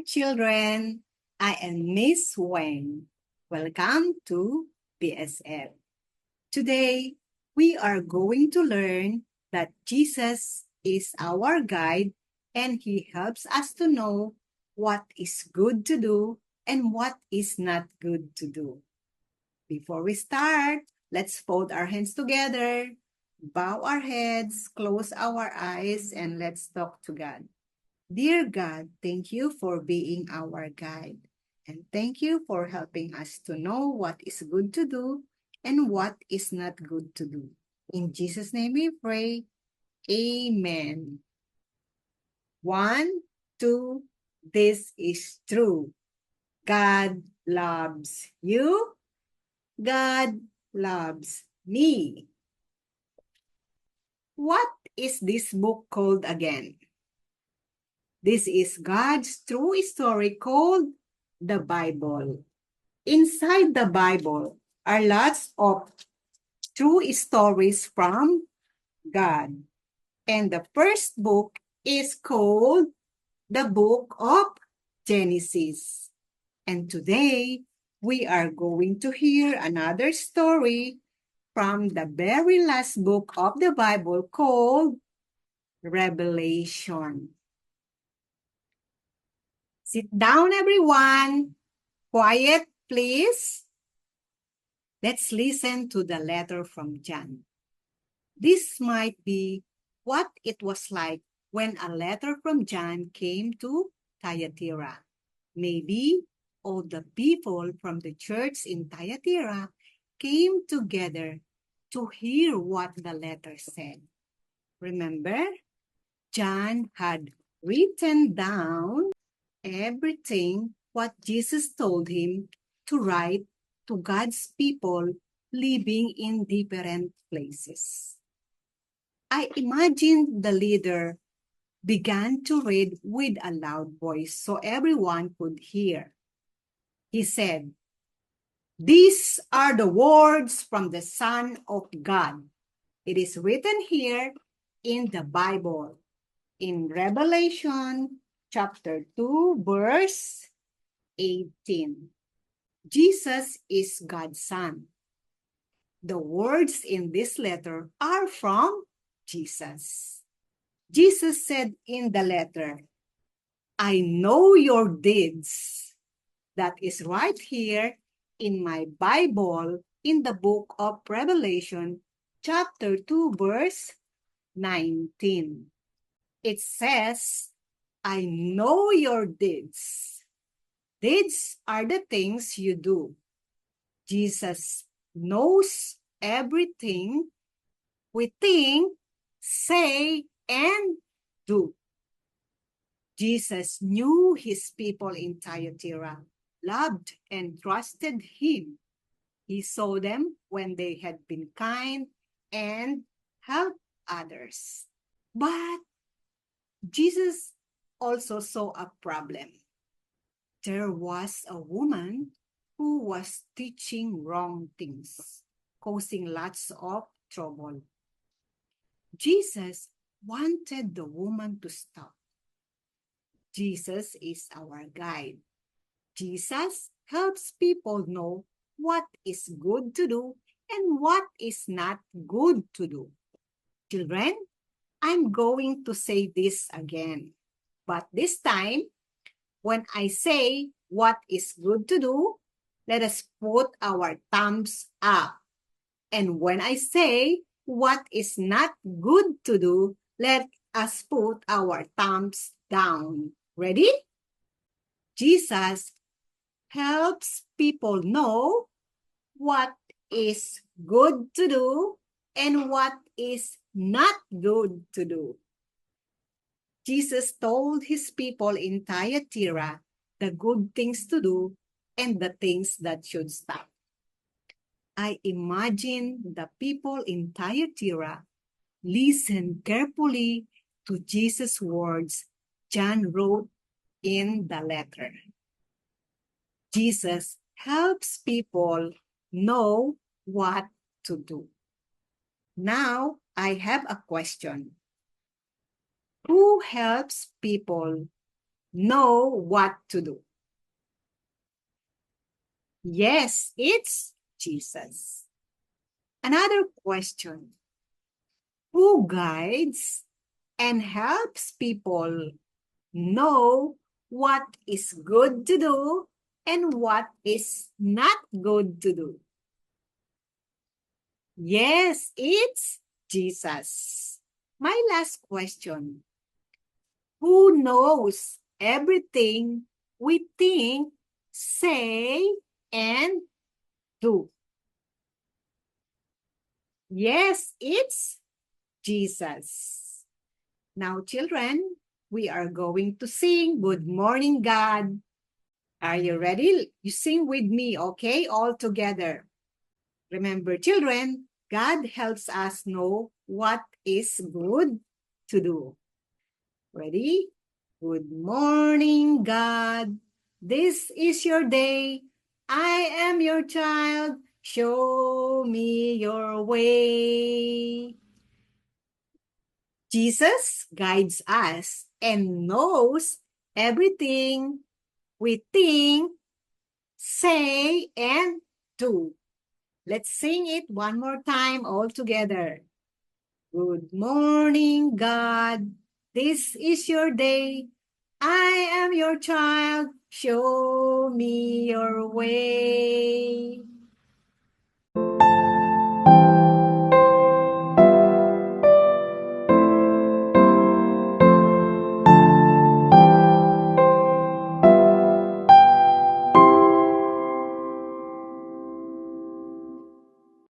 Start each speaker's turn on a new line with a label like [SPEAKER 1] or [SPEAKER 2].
[SPEAKER 1] children. I am Miss Wang. Welcome to BSL. Today, we are going to learn that Jesus is our guide and he helps us to know what is good to do and what is not good to do. Before we start, let's fold our hands together, bow our heads, close our eyes, and let's talk to God. Dear God, thank you for being our guide. And thank you for helping us to know what is good to do and what is not good to do. In Jesus' name we pray. Amen. 1, 2, this is true. God loves you. God loves me. What is this book called again? This is God's true story called the Bible. Inside the Bible are lots of true stories from God. And the first book is called the Book of Genesis. And today, we are going to hear another story from the very last book of the Bible called Revelation. Sit down, everyone. Quiet, please. Let's listen to the letter from John. This might be what it was like when a letter from John came to Thyatira. Maybe all the people from the church in Thyatira came together to hear what the letter said. Remember, John had written down everything what Jesus told him to write to God's people living in different places. I imagined the leader began to read with a loud voice so everyone could hear. He said, "These are the words from the Son of God. It is written here in the Bible, in Revelation chapter 2, verse 18. Jesus is God's Son. The words in this letter are from Jesus. Jesus said in the letter, I know your deeds. That is right here in my Bible in the book of Revelation, chapter 2, verse 19. It says, I know your deeds. Deeds are the things you do. Jesus knows everything we think, say, and do. Jesus knew his people in Thyatira, loved and trusted him. He saw them when they had been kind and helped others. But Jesus also saw a problem. There was a woman who was teaching wrong things, causing lots of trouble. Jesus wanted the woman to stop. Jesus is our guide. Jesus helps people know what is good to do and what is not good to do. Children, I'm going to say this again. But this time, when I say what is good to do, let us put our thumbs up. And when I say what is not good to do, let us put our thumbs down. Ready? Jesus helps people know what is good to do and what is not good to do. Jesus told his people in Thyatira the good things to do and the things that should stop. I imagine the people in Thyatira listened carefully to Jesus' words John wrote in the letter. Jesus helps people know what to do. Now, I have a question. Who helps people know what to do? Yes, it's Jesus. Another question. Who guides and helps people know what is good to do and what is not good to do? Yes, it's Jesus. My last question. Who knows everything we think, say, and do? Yes, it's Jesus. Now, children, we are going to sing Good Morning, God. Are you ready? You sing with me, okay? All together. Remember, children, God helps us know what is good to do. Ready? Good morning, God. This is your day. I am your child. Show me your way. Jesus guides us and knows everything we think, say, and do. Let's sing it one more time all together. Good morning, God. This is your day. I am your child. Show me your way.